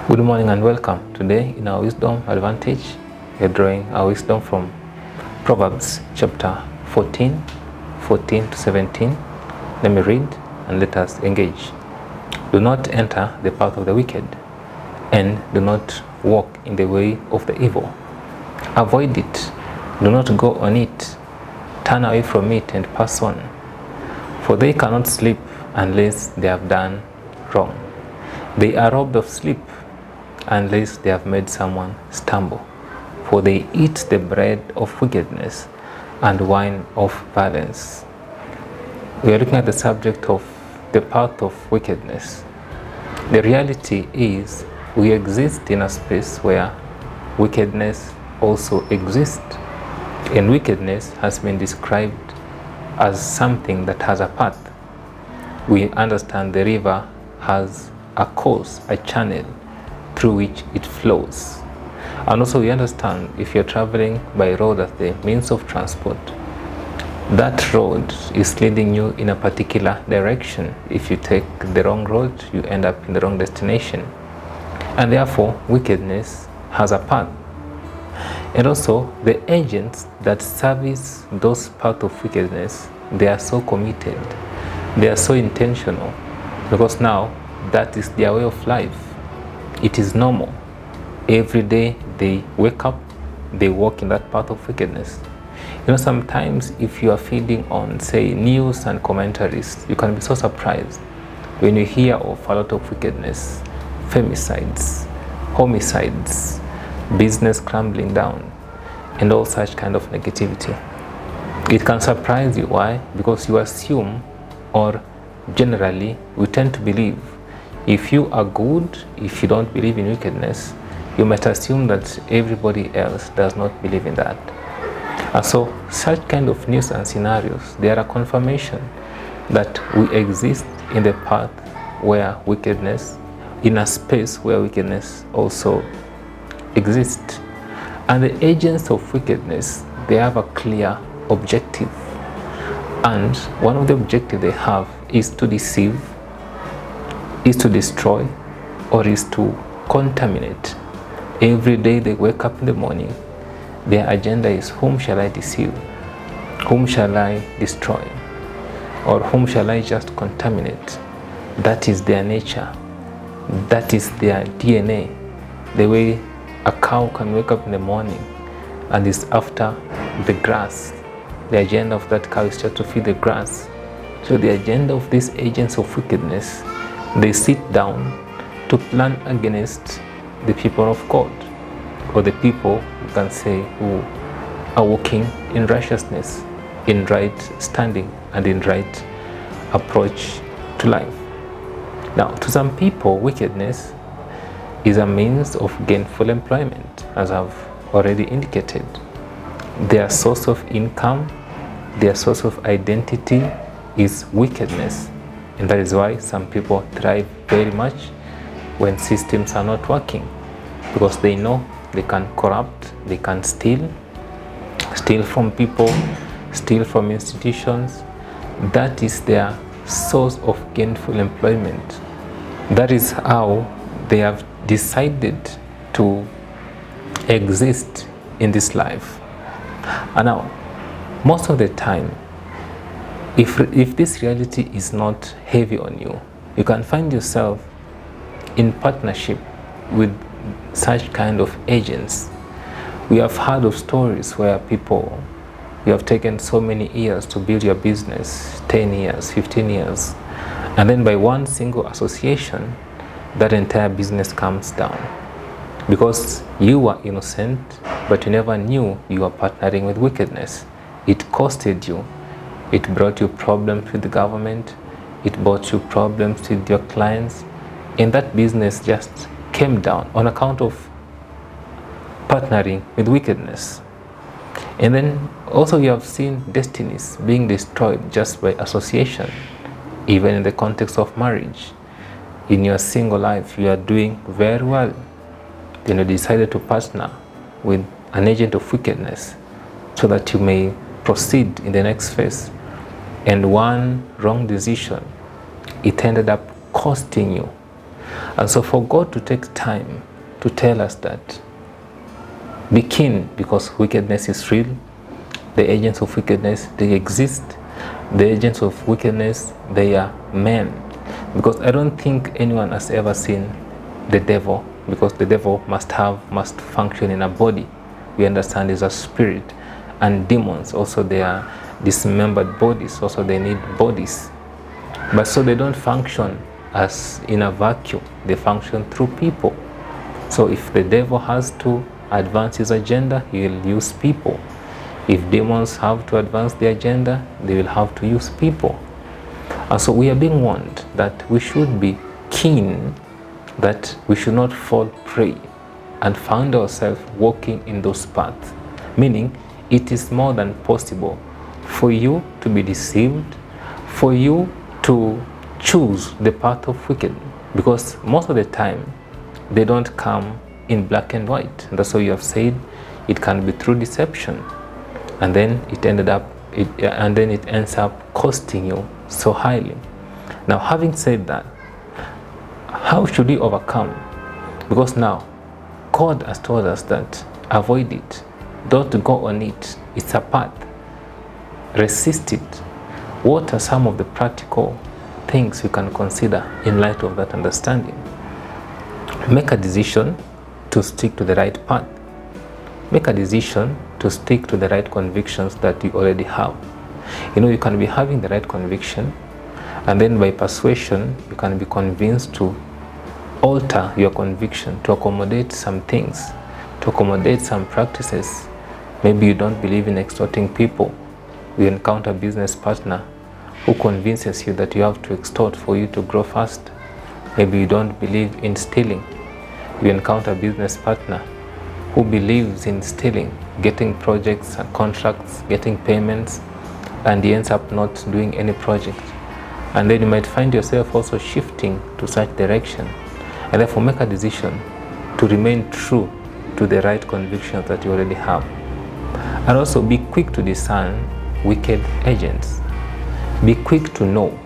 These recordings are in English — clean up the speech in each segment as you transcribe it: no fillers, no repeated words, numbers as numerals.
Good morning and welcome. Today in our Wisdom Advantage, we are drawing our wisdom from Proverbs chapter 14 to 17. Let me read and let us engage. Do not enter the path of the wicked, and do not walk in the way of the evil. Avoid it, do not go on it. Turn away from it and pass on. For they cannot sleep unless they have done wrong. They are robbed of sleep unless they have made someone stumble. For they eat the bread of wickedness and wine of violence. We are looking at the subject of the path of wickedness. The reality is we exist in a space where wickedness also exists. And wickedness has been described as something that has a path. We understand the river has a course, a channel through which it flows. And also we understand if you're traveling by road as the means of transport, that road is leading you in a particular direction. If you take the wrong road, you end up in the wrong destination. And therefore, wickedness has a path. And also, the agents that service those paths of wickedness, they are so committed, they are so intentional, because now that is their way of life. It is normal. Every day they wake up, they walk in that path of wickedness. You know, sometimes if you are feeding on, say, news and commentaries, you can be so surprised when you hear of a lot of wickedness, femicides, homicides, business crumbling down, and all such kind of negativity. It can surprise you. Why? Because you assume, or generally, we tend to believe, if you are good, if you don't believe in wickedness, you might assume that everybody else does not believe in that. And so such kind of news and scenarios, they are a confirmation that we exist in the path where wickedness, in a space where wickedness also exists. And the agents of wickedness, they have a clear objective. And one of the objectives they have is to deceive, is to destroy, or is to contaminate. Every day they wake up in the morning, their agenda is, whom shall I deceive? Whom shall I destroy? Or whom shall I just contaminate? That is their nature. That is their DNA. The way a cow can wake up in the morning and is after the grass. The agenda of that cow is just to feed the grass. So the agenda of these agents of wickedness, they sit down to plan against the people of God, or the people, you can say, who are walking in righteousness, in right standing, and in right approach to life. Now, to some people, wickedness is a means of gainful employment, as I've already indicated. Their source of income, their source of identity is wickedness. And that is why some people thrive very much when systems are not working, because they know they can corrupt, they can steal from people, steal from institutions. That is their source of gainful employment. That is how they have decided to exist in this life. And now, most of the time, if this reality is not heavy on you, you can find yourself in partnership with such kind of agents. We have heard of stories where people, you have taken so many years to build your business, 10 years, 15 years, and then by one single association, that entire business comes down. Because you were innocent, but you never knew you were partnering with wickedness. It costed you. It brought you problems with the government. It brought you problems with your clients. And that business just came down on account of partnering with wickedness. And then also you have seen destinies being destroyed just by association, even in the context of marriage. In your single life, you are doing very well. Then you decided to partner with an agent of wickedness so that you may proceed in the next phase. And one wrong decision, it ended up costing you. And so for God to take time to tell us that, be keen, because wickedness is real. The agents of wickedness, they exist. The agents of wickedness, they are men. Because I don't think anyone has ever seen the devil, because the devil must function in a body. We understand is a spirit. And demons also, they are dismembered bodies, also they need bodies. But so they don't function as in a vacuum, they function through people. So if the devil has to advance his agenda, he will use people. If demons have to advance their agenda, they will have to use people. And so we are being warned that we should be keen, that we should not fall prey and find ourselves walking in those paths. Meaning, it is more than possible for you to be deceived, for you to choose the path of wickedness, because most of the time they don't come in black and white. And that's why you have said it can be through deception, and then it ends up costing you so highly. Now, having said that, how should we overcome? Because now God has told us that avoid it, don't go on it. It's a path. Resist it. What are some of the practical things you can consider in light of that understanding? Make a decision to stick to the right path. Make a decision to stick to the right convictions that you already have. You know, you can be having the right conviction, and then by persuasion, you can be convinced to alter your conviction, to accommodate some things, to accommodate some practices. Maybe you don't believe in extorting people. You encounter a business partner who convinces you that you have to extort for you to grow fast. Maybe you don't believe in stealing. You encounter a business partner who believes in stealing, getting projects and contracts, getting payments, and he ends up not doing any project. And then you might find yourself also shifting to such direction. And therefore make a decision to remain true to the right convictions that you already have. And also be quick to discern wicked agents. Be quick to know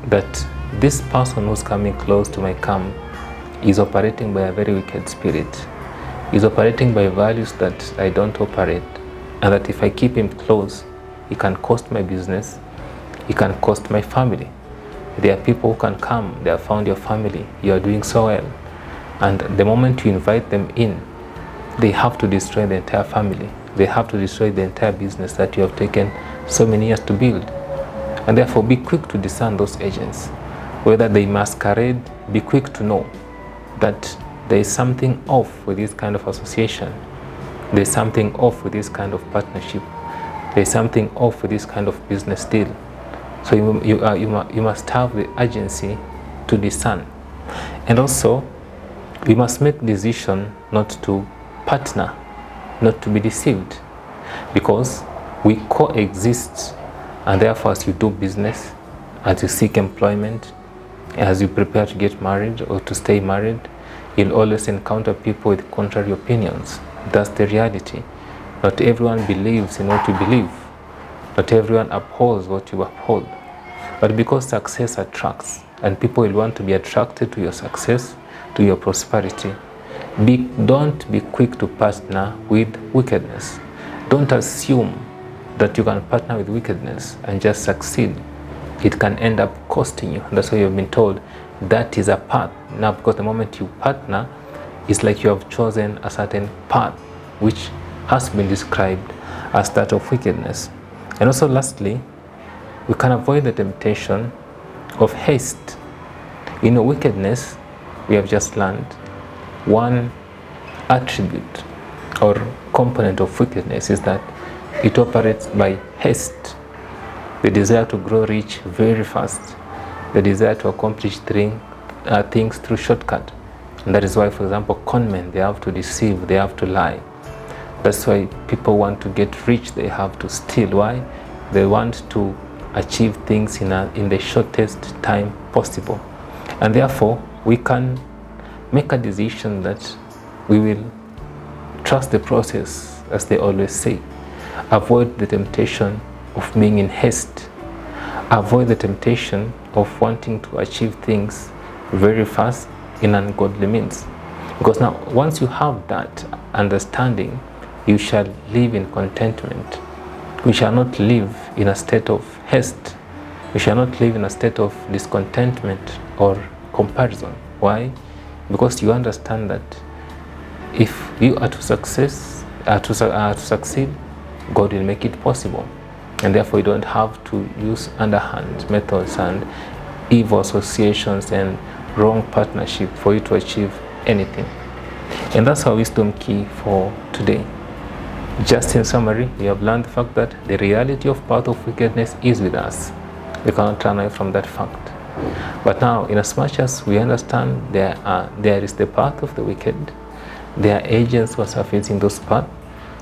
that this person who's coming close to my camp is operating by a very wicked spirit, is operating by values that I don't operate, and that if I keep him close, he can cost my business, he can cost my family. There are people who can come, they have found your family, you are doing so well, and the moment you invite them in, they have to destroy the entire family. They have to destroy the entire business that you have taken so many years to build. And therefore be quick to discern those agents. Whether they masquerade, be quick to know that there is something off with this kind of association. There is something off with this kind of partnership. There is something off with this kind of business deal. So you must have the urgency to discern. And also, we must make decision not to partner, not to be deceived, because we coexist. And therefore, as you do business, as you seek employment, as you prepare to get married or to stay married, you'll always encounter people with contrary opinions. That's the reality. Not everyone believes in what you believe. Not everyone upholds what you uphold. But because success attracts, and people will want to be attracted to your success, to your prosperity, don't be quick to partner with wickedness. Don't assume that you can partner with wickedness and just succeed. It can end up costing you. That's why you've been told that is a path. Now, because the moment you partner, it's like you have chosen a certain path, which has been described as that of wickedness. And also lastly, we can avoid the temptation of haste. In wickedness, we have just learned one attribute or component of wickedness is that it operates by haste. The desire to grow rich very fast. The desire to accomplish things through shortcut. And that is why, for example, con men, they have to deceive, they have to lie. That's why people want to get rich, they have to steal. Why? They want to achieve things in the shortest time possible. And therefore, we can make a decision that we will trust the process, as they always say. Avoid the temptation of being in haste. Avoid the temptation of wanting to achieve things very fast in ungodly means. Because now, once you have that understanding, you shall live in contentment. We shall not live in a state of haste. We shall not live in a state of discontentment or comparison. Why? Because you understand that if you are to succeed, God will make it possible. And therefore, you don't have to use underhand methods and evil associations and wrong partnership for you to achieve anything. And that's our wisdom key for today. Just in summary, we have learned the fact that the reality of path of wickedness is with us. We cannot turn away from that fact. But now, in as much as we understand there is the path of the wicked, there are agents who are surfacing those paths.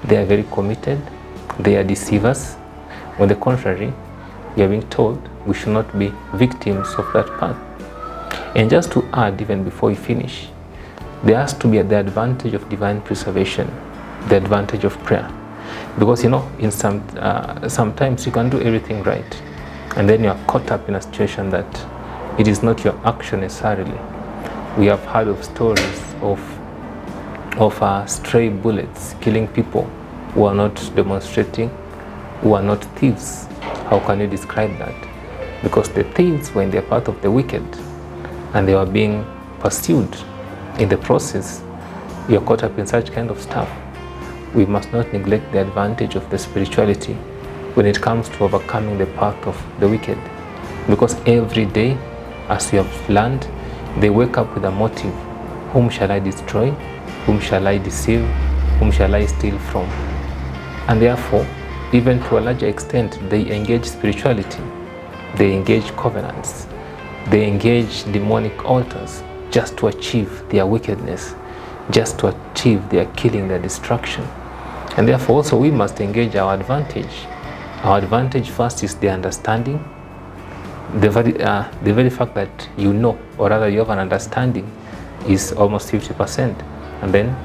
They are very committed. They are deceivers. On the contrary, we are being told we should not be victims of that path. And just to add, even before we finish, there has to be the advantage of divine preservation, the advantage of prayer. Because in sometimes you can do everything right, and then you are caught up in a situation that it is not your action necessarily. We have heard of stories of stray bullets killing people who are not demonstrating, who are not thieves. How can you describe that? Because the thieves were in the path of the wicked, and they were being pursued. In the process, you are caught up in such kind of stuff. We must not neglect the advantage of the spirituality when it comes to overcoming the path of the wicked. Because every day, as we have learned, they wake up with a motive. Whom shall I destroy? Whom shall I deceive? Whom shall I steal from? And therefore, even to a larger extent, they engage spirituality. They engage covenants. They engage demonic altars just to achieve their wickedness, just to achieve their killing, their destruction. And therefore also we must engage our advantage. Our advantage first is the understanding. The very fact that or rather you have an understanding, is almost 50%. And then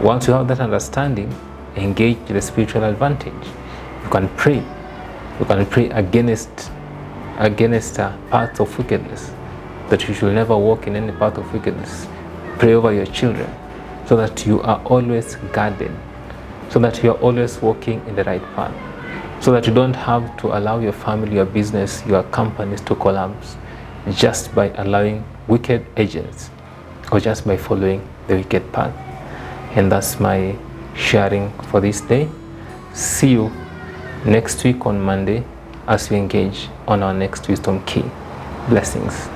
once you have that understanding, engage the spiritual advantage. You can pray. You can pray against paths of wickedness, that you should never walk in any path of wickedness. Pray over your children so that you are always guarded, so that you are always walking in the right path, so that you don't have to allow your family, your business, your companies to collapse just by allowing wicked agents or just by following the wicked path. And that's my sharing for this day. See you next week on Monday as we engage on our next wisdom key. Blessings.